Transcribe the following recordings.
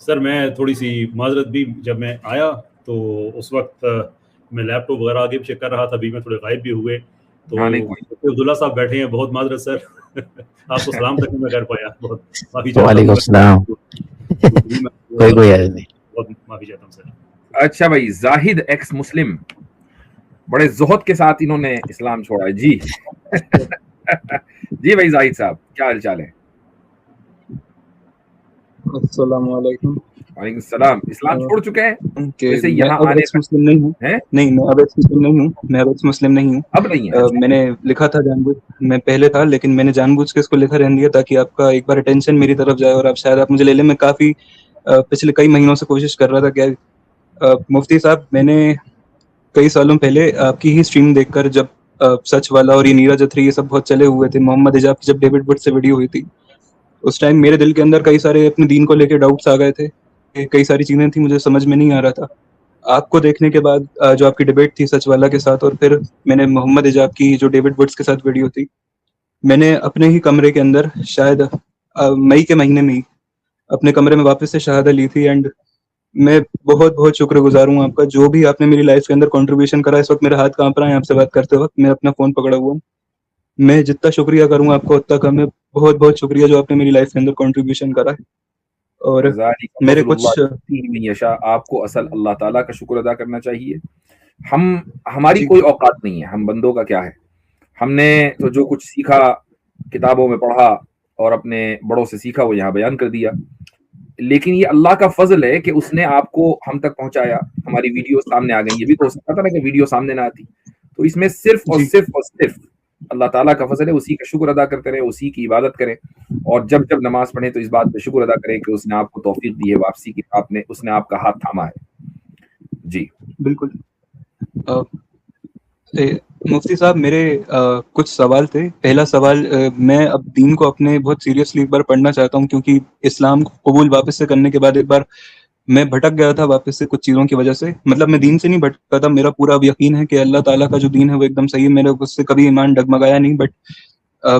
سر میں تھوڑی سی معذرت بھی، جب میں آیا تو اس وقت میں لیپ ٹاپ وغیرہ آگے چیک کر رہا تھا، ابھی میں تھوڑے غائب بھی ہوئے تو عبداللہ صاحب بیٹھے ہیں، بہت معذرت سر آپ کو سلام تک نہیں میں کر پایا، بہت معافی چاہتا ہوں. وعلیکم السلام. کوئی عرض نہیں. بہت معافی چاہتا ہوں سر. اچھا بھائی، زاہد ایکس مسلم بڑے زہد کے ساتھ انہوں نے اسلام چھوڑا ہے جی. جی بھائی زاہد صاحب کیا حال چال ہے؟ السلام علیکم. وعلیکم السلام. اسلام چھوڑ چکے ہیں ویسے یہاں آنے مسلم نہیں ہوں. نہیں میں اب ایکس مسلم نہیں ہوں. میں اب ایکس مسلم نہیں ہوں. اب نہیں ہے. میں نے لکھا تھا جان بوجھ، میں پہلے تھا لیکن میں نے جان بوجھ کے اس کو لکھا رہنے دیا تاکہ آپ کا ایک بار اٹینشن میری طرف جائے اور آپ شاید آپ مجھے لے لیں. میں کافی پچھلے کئی مہینوں سے کوشش کر رہا تھا کہ مفتی صاحب میں نے کئی سالوں پہلے آپ کی ہی اسٹریم دیکھ کر، جب سچ والا اور یہ نیرج اتری یہ سب بہت چلے ہوئے تھے، محمد ایجاب کی جب ڈیوڈ بٹ سے ویڈیو ہوئی تھی، اس ٹائم میرے دل کے اندر کئی سارے اپنے دین کو لے کے ڈاؤٹس آ گئے تھے. کئی ساری چیزیں تھیں مجھے سمجھ میں نہیں آ رہا تھا. آپ کو دیکھنے کے بعد جو آپ کی ڈیبیٹ تھی سچ والا کے ساتھ، اور پھر میں نے محمد ایجاب کی جو ڈیوڈ بٹس کے ساتھ ویڈیو تھی، میں نے اپنے ہی کمرے کے اندر شاید مئی کے مہینے میں ہی اپنے کمرے میں واپس سے شہادت لی تھی. اینڈ میں بہت بہت شکر گزار ہوں آپ کا، جو بھی آپ نے میری لائف کے اندر کنٹریبیوشن کرا. اس وقت میرے ہاتھ کانپ رہا ہے آپ سے بات کرتے وقت، میں اپنا فون پکڑا ہوا ہوں. میں جتنا شکریہ کروں آپ کو اتنا کم ہے. بہت بہت شکریہ جو آپ نے میری لائف کے اندر کنٹریبیوشن کرا ہے. اور میرے کچھ آپ کو اصل اللہ تعالیٰ کا شکر ادا کرنا چاہیے. ہماری کوئی اوقات نہیں ہے، ہم بندوں کا کیا ہے. ہم نے تو جو کچھ سیکھا کتابوں میں پڑھا اور اپنے بڑوں سے سیکھا وہ یہاں بیان کر دیا. لیکن یہ اللہ کا فضل ہے کہ اس نے آپ کو ہم تک پہنچایا. ہماری ویڈیو سامنے آ گئی. یہ بھی تو ہو سکتا تھا نا کہ ویڈیو سامنے نہ آتی. تو اس میں صرف اور صرف اللہ تعالیٰ کا فضل ہے. اسی کا شکر ادا کرتے رہے، اسی کی عبادت کریں، اور جب جب نماز پڑھیں تو اس بات پہ شکر ادا کریں کہ اس نے آپ کو توفیق دی ہے واپسی کی، اس نے آپ کا ہاتھ تھاما ہے. جی بالکل. مفتی صاحب میرے کچھ سوال تھے. پہلا سوال، میں اب دین کو اپنے بہت سیریسلی ایک بار پڑھنا چاہتا ہوں، کیونکہ اسلام کو قبول واپس سے کرنے کے بعد ایک بار میں بھٹک گیا تھا واپس سے کچھ چیزوں کی وجہ سے. مطلب میں دین سے نہیں بھٹکا تھا، میرا پورا اب یقین ہے کہ اللہ تعالیٰ کا جو دین ہے وہ ایک دم صحیح ہے، میرے اس سے کبھی ایمان ڈگمگایا نہیں. بٹ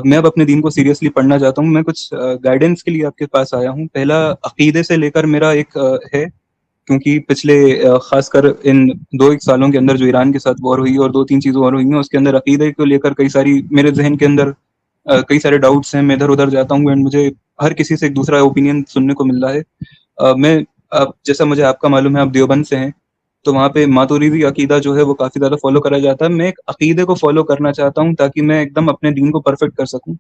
میں اب اپنے دین کو سیریسلی پڑھنا چاہتا ہوں. میں کچھ گائیڈنس کے لیے آپ کے پاس آیا ہوں. پہلا عقیدے سے لے کر میرا ایک ہے، کیونکہ پچھلے خاص کر ان 2-1 سالوں کے اندر جو ایران کے ساتھ وار ہوئی اور 2-3 چیزیں اور ہوئی ہیں، اس کے اندر عقیدے کو لے کر کئی ساری میرے ذہن کے اندر کئی سارے ڈاؤٹس ہیں. میں ادھر ادھر جاتا ہوں اینڈ مجھے ہر کسی سے ایک دوسرا اوپینین سننے کو مل رہا ہے. میں جیسا مجھے آپ کا معلوم ہے آپ دیوبند سے ہیں، تو وہاں پہ ماتوریدی عقیدہ جو ہے وہ کافی زیادہ فالو کرا جاتا ہے. میں ایک عقیدے کو فالو کرنا چاہتا ہوں تاکہ میں ایک دم اپنے دین کو پرفیکٹ کر سکوں.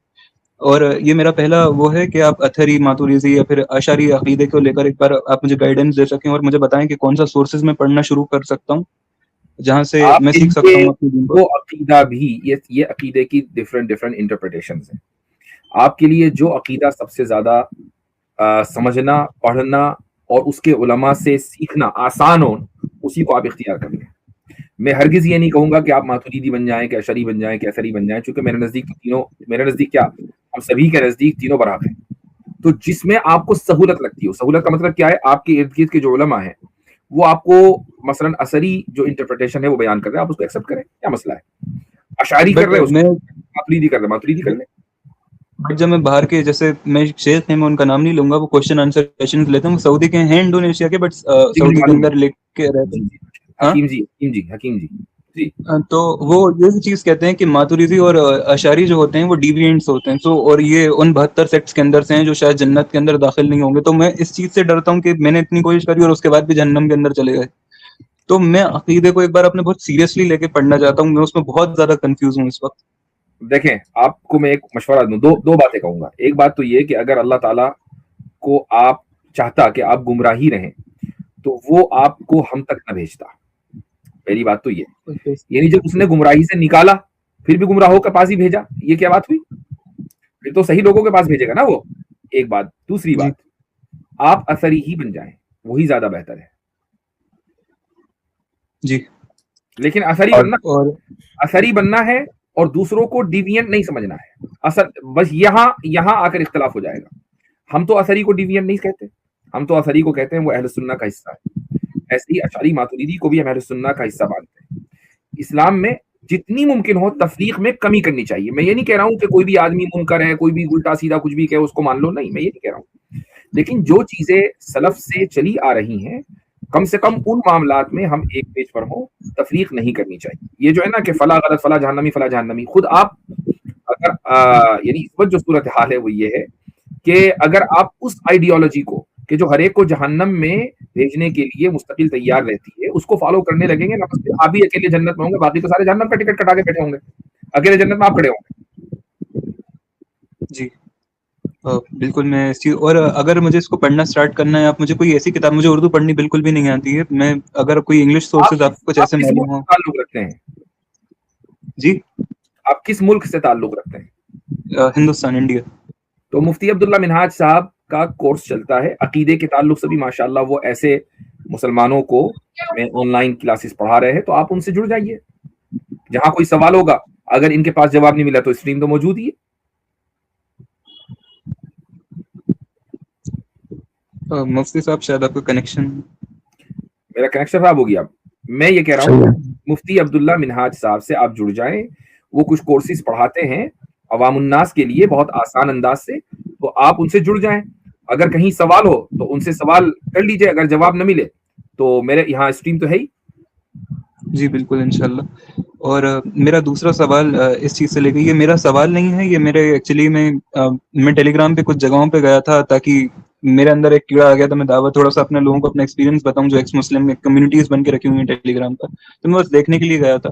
اور یہ میرا پہلا وہ ہے کہ آپ اتھری ماتوریدی یا پھر اشعری عقیدے کو لے کر ایک بار آپ مجھے گائیڈنس دے سکیں اور مجھے بتائیں کہ کون سا سورسز میں پڑھنا شروع کر سکتا ہوں جہاں سے میں سیکھ سکتا ہوں اپنے دین کو. وہ عقیدہ بھی یہ عقیدے کی ڈفرینٹ انٹرپریٹیشنز ہیں. آپ کے لیے جو عقیدہ سب سے زیادہ سمجھنا، پڑھنا اور اس کے علماء سے سیکھنا آسان ہو، اسی کو آپ اختیار کر لیں. میں ہرگز یہ نہیں کہوں گا کہ آپ ماتوریدی بن جائیں، کہ اشعری بن جائیں، کہ اثری بن جائیں، چونکہ میرے نزدیک کیا ہم سبھی کے نزدیک تینوں برابر ہیں. تو جس میں آپ کو سہولت لگتی ہو، سہولت کا مطلب کیا ہے، آپ کے ارد گرد کے جو علماء ہیں وہ آپ کو مثلا اثری جو انٹرپریٹیشن ہے وہ بیان کر رہے ہیں، آپ اس کو ایکسپٹ کریں. کیا مسئلہ ہے؟ اشعری کر رہے ہیں، ماتوریدی کر لیں. جب میں باہر کے، جیسے میں شیخ ہیں، میں ان کا نام نہیں لوں گا، وہ کوشچن آنسر سیشنز لیتے ہیں، وہ سعودی کے ہیں انڈونیشیا کے، بٹ سعودی کے اندر لے کے رہتے ہیں. حکیم جی تو وہ یہی چیز کہتے ہیں کہ ماتوریدی اور اشعری جو ہوتے ہیں وہ ڈیوینٹس ہوتے ہیں. تو اور یہ ان 72 سیکٹس کے اندر سے ہیں جو شاید جنت کے اندر داخل نہیں ہوں گے. تو میں اس چیز سے ڈرتا ہوں کہ میں نے اتنی کوشش کری اور اس کے بعد بھی جہنم کے اندر چلے گئے. تو میں عقیدے کو ایک بار اپنے بہت سیریسلی لے کے پڑھنا چاہتا ہوں. میں اس میں بہت زیادہ کنفیوز ہوں اس وقت. دیکھیں آپ کو میں ایک مشورہ دوں، دو باتیں کہوں گا. ایک بات تو یہ کہ اگر اللہ تعالیٰ کو آپ چاہتا کہ آپ گمراہی رہیں تو وہ آپ کو ہم تک نہ بھیجتا. پہلی بات تو یہ، یعنی جب اس نے گمراہی سے نکالا پھر بھی گمراہوں کے پاس ہی بھیجا، یہ کیا بات ہوئی؟ پھر تو صحیح لوگوں کے پاس بھیجے گا نا وہ. ایک بات. دوسری بات، آپ اثری ہی بن جائیں، وہی زیادہ بہتر ہے. جی لیکن اثری بننا ہے اور دوسروں کو ڈیوینٹ نہیں سمجھنا ہے. اصل بس یہاں آ کر اختلاف ہو جائے گا. ہم تو اثری کو ڈیوینٹ نہیں کہتے، ہم تو اثری کو کہتے ہیں وہ اہل سنہ کا حصہ ہے. ایسے ہی اشعری ماتوریدی کو بھی ہم اہل سنہ کا حصہ مانتے ہیں. اسلام میں جتنی ممکن ہو تفریق میں کمی کرنی چاہیے. میں یہ نہیں کہہ رہا ہوں کہ کوئی بھی آدمی منکر ہے، کوئی بھی الٹا سیدھا کچھ بھی کہے اس کو مان لو، نہیں، میں یہ نہیں کہہ رہا ہوں. لیکن جو چیزیں سلف سے چلی آ رہی ہیں کم سے کم ان معاملات میں ہم ایک پیج پر ہوں، تفریق نہیں کرنی چاہیے. یہ جو ہے نا کہ فلاں غلط، فلاں جہنمی، فلاں جہنمی، خود آپ اگر یعنی اس وقت جو صورتحال ہے وہ یہ ہے کہ اگر آپ اس آئیڈیالوجی کو کہ جو ہر ایک کو جہنم میں بھیجنے کے لیے مستقل تیار رہتی ہے اس کو فالو کرنے لگیں گے نا، بس آپ بھی اکیلے جنت میں ہوں گے، باقی تو سارے جہنم کا ٹکٹ کٹا کے بیٹھے ہوں گے، اکیلے جنت میں آپ کھڑے ہوں گے. جی بالکل. میں اس چیز، اور اگر مجھے اس کو پڑھنا سٹارٹ کرنا ہے، آپ مجھے کوئی ایسی کتاب، مجھے اردو پڑھنی بالکل بھی نہیں آتی ہے، میں اگر کوئی انگلش سورسز آپ کچھ ایسے کس معلوم ملک ہو. سے تعلق رکھتے ہیں؟ جی آپ کس ملک سے تعلق رکھتے ہیں؟ ہندوستان، انڈیا. تو مفتی عبداللہ منہاج صاحب کا کورس چلتا ہے عقیدے کے تعلق سے بھی، ماشاءاللہ وہ ایسے مسلمانوں کو میں آن لائن کلاسز پڑھا رہے ہیں، تو آپ ان سے جڑ جائیے. جہاں کوئی سوال ہوگا، اگر ان کے پاس جواب نہیں ملا تو اسٹریم تو موجود ہی ہے. مفتی صاحب شاید آپ کا کنیکشن، میرا کنیکشن خراب ہو گیا. میں یہ کہہ رہا ہوں مفتی عبداللہ منہاج صاحب سے آپ جڑ جائیں، وہ کچھ کورسز پڑھاتے ہیں عوام الناس کے لیے بہت آسان انداز سے، تو آپ ان سے جڑ جائیں. اگر کہیں سوال ہو تو ان سے سوال کر لیجئے، اگر جواب نہ ملے تو میرے یہاں اسٹریم تو ہے ہی. جی بالکل انشاءاللہ. اور میرا دوسرا سوال اس چیز سے لے کے، یہ میرا سوال نہیں ہے، یہ میرے ایکچولی میں ٹیلی گرام پہ کچھ جگہوں پہ گیا تھا تاکہ میرے اندر ایک کیڑا آ گیا تھا، میں دعوت تھوڑا سا اپنے لوگوں کو اپنا ایکسپیرینس بتاؤں جو ایکس مسلم کمیونٹیز بن کے رکھی ہوئی ہیں ٹیلی گرام پر، تو میں بس دیکھنے کے لیے گیا تھا.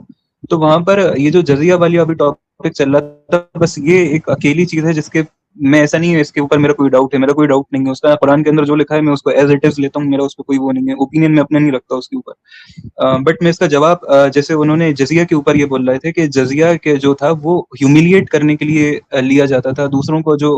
تو وہاں پر یہ جو جزیہ والی ابھی ٹاپک چل رہا تھا، بس یہ ایک اکیلی چیز ہے جس کے میں ایسا نہیں ہے اس کے اوپر میرا کوئی ڈاؤٹ ہے، میرا کوئی ڈاؤٹ نہیں ہے. اس کا قرآن کے اندر جو لکھا ہے میں اس کو ایز اٹ از لیتا ہوں، میرا اس پہ کوئی وہ نہیں ہے، اوپینین میں اپنا نہیں رکھتا اس کے اوپر. بٹ میں اس کا جواب، جیسے انہوں نے جزیہ کے اوپر یہ بول رہے تھے کہ جزیہ کے جو تھا وہ ہیومیلیٹ کرنے کے لیے لیا جاتا تھا، دوسروں کو جو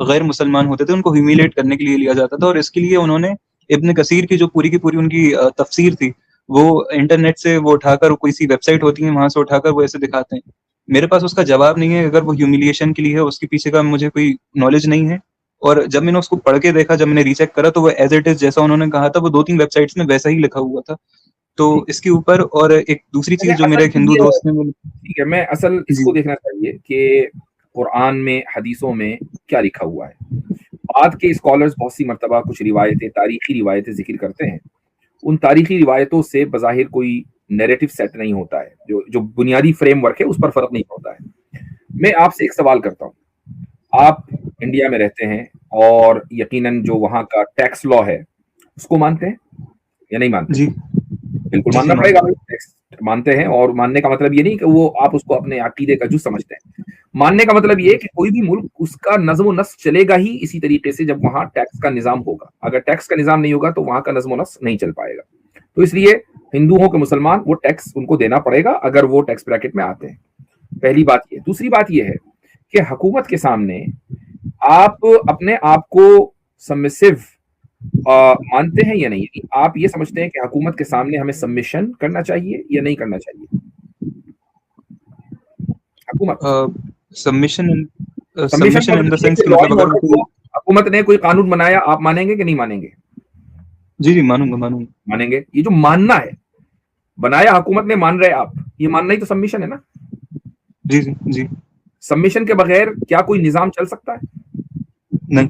غیر مسلمان ہوتے تھے ان کو ہیومیلیٹ کرنے کے لیے لیا جاتا تھا. اور اس کے لیے انہوں نے ابن کثیر کی جو پوری کی پوری ان کی تفسیر تھی وہ انٹرنیٹ سے وہ اٹھا کر، کوئی سی ویب سائٹ ہوتی ہے وہاں سے اٹھا کر وہ ایسے دکھاتے ہیں. میرے پاس اس کا جواب نہیں ہے، اگر وہ ہیومیلیشن کے لیے ہے اس کے پیچھے کا مجھے کوئی نالج نہیں ہے. اور جب میں نے اس کو پڑھ کے دیکھا، جب میں نے ری چیک کرا، تو وہ ایز اٹ از جیسا انہوں نے کہا تھا وہ 2-3 ویب سائٹس میں ویسا ہی لکھا ہوا تھا. تو اس کے اوپر، اور ایک دوسری چیز جو میرا ایک ہندو دوست نے، ٹھیک ہے، میں اصل اس کو دیکھنا چاہیے کہ قرآن میں، حدیثوں میں کیا لکھا ہوا ہے. بعد کے اسکالرز بہت سی مرتبہ کچھ روایتیں، تاریخی روایتیں ذکر کرتے ہیں. ان تاریخی روایتوں سے بظاہر کوئی نیریٹو سیٹ نہیں ہوتا ہے، جو بنیادی فریم ورک ہے اس پر فرق نہیں ہوتا ہے. میں آپ سے ایک سوال کرتا ہوں، آپ انڈیا میں رہتے ہیں اور یقیناً جو وہاں کا ٹیکس لا ہے اس کو مانتے ہیں یا نہیں مانتے؟ جی بالکل ماننا پڑے گا. ٹیکس مانتے ہیں، اور ماننے کا مطلب یہ نہیں کہ وہ آپ اس کو اپنے عقیدے کا جز سمجھتے ہیں. ماننے کا مطلب یہ کہ کوئی بھی ملک اس کا نظم و نسق چلے گا ہی اسی طریقے سے جب وہاں ٹیکس کا نظام ہوگا. اگر ٹیکس کا نظام نہیں ہوگا تو وہاں کا نظم و نسق نہیں چل پائے گا. تو اس لیے ہندو ہوں کہ مسلمان، وہ ٹیکس ان کو دینا پڑے گا اگر وہ ٹیکس بریکٹ میں آتے ہیں. پہلی بات یہ. دوسری بات یہ ہے کہ حکومت کے سامنے آپ اپنے آپ کو سبمسو مانتے ہیں یا نہیں؟ آپ یہ سمجھتے ہیں کہ حکومت کے سامنے ہمیں سبمیشن کرنا چاہیے یا نہیں کرنا چاہیے؟ سبمیشن ان دی سینس کہ مطلب اگر حکومت نے کوئی قانون بنایا، آپ مانیں گے کہ نہیں مانیں گے؟ جی مانوں گا مانیں گے. یہ جو ماننا ہے، بنایا حکومت نے، مان رہے آپ، یہ ماننا ہی تو سبمیشن ہے نا. جی سبمیشن کے بغیر کیا کوئی نظام چل سکتا ہے؟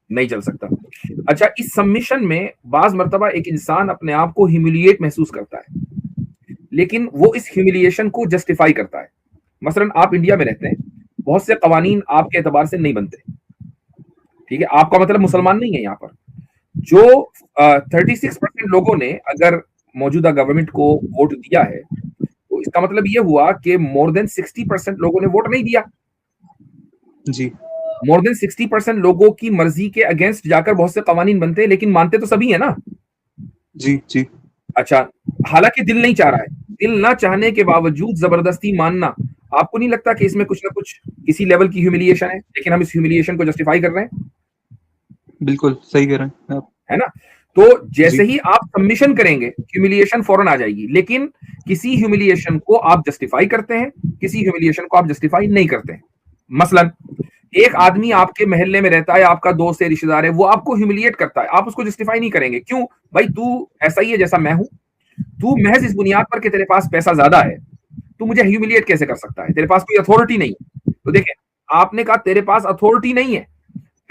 نہیں چل سکتا. اچھا، اس سبمیشن میں بعض مرتبہ ایک انسان اپنے آپ کو ہیومیلیٹ محسوس کرتا ہے، لیکن وہ اس ہیومیلیشن کو جسٹیفائی کرتا ہے. مثلا آپ انڈیا میں رہتے ہیں، بہت سے قوانین آپ کے اعتبار سے نہیں بنتے، ٹھیک ہے، آپ کا مطلب مسلمان نہیں ہے. یہاں پر جو 36% لوگوں نے اگر موجودہ گورنمنٹ کو ووٹ دیا ہے تو اس کا مطلب یہ ہوا کہ مور دین 60% لوگوں نے ووٹ نہیں دیا. جی مور دین 60% لوگوں کی مرضی کے اگینسٹ جا کر بہت سے قوانین بنتے ہیں، لیکن مانتے تو سبھی ہیں نا. جی اچھا، حالانکہ دل نہیں چاہ رہا ہے، دل نہ چاہنے کے باوجود زبردستی ماننا، آپ کو نہیں لگتا کہ اس میں کچھ نہ کچھ کسی لیول کی ہیومیلیشن ہے؟ لیکن ہم اس ہیومیلیشن کو جسٹیفائی کر رہے ہیں. بالکل صحیح کہہ رہے ہیں آپ، ہے نا. تو جیسے ہی آپ سبمیشن کریں گے ہیومیلیشن فوراً آ جائے گی. لیکن کسی ہیومیلیشن کو آپ جسٹیفائی کرتے ہیں، کسی ہیومیلیشن کو آپ جسٹیفائی نہیں کرتے ہیں. مثلا ایک آدمی آپ کے محلے میں رہتا ہے، آپ کا دوست ہے، رشتے دار ہے، وہ آپ کو ہیومیلیٹ کرتا ہے، آپ اس کو جسٹیفائی نہیں کریں گے. کیوں بھائی؟ تو ایسا ہی ہے جیسا میں ہوں. تو محض اس بنیاد پر کہ تیرے پاس پیسہ زیادہ ہے تو مجھے ہیومیلیٹ کیسے کر سکتا ہے؟ تیرے پاس کوئی اتھارٹی نہیں ہے. تو دیکھیں، آپ نے کہا تیرے پاس اتھارٹی نہیں ہے،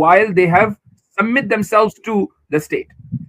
while they have submit themselves to the state।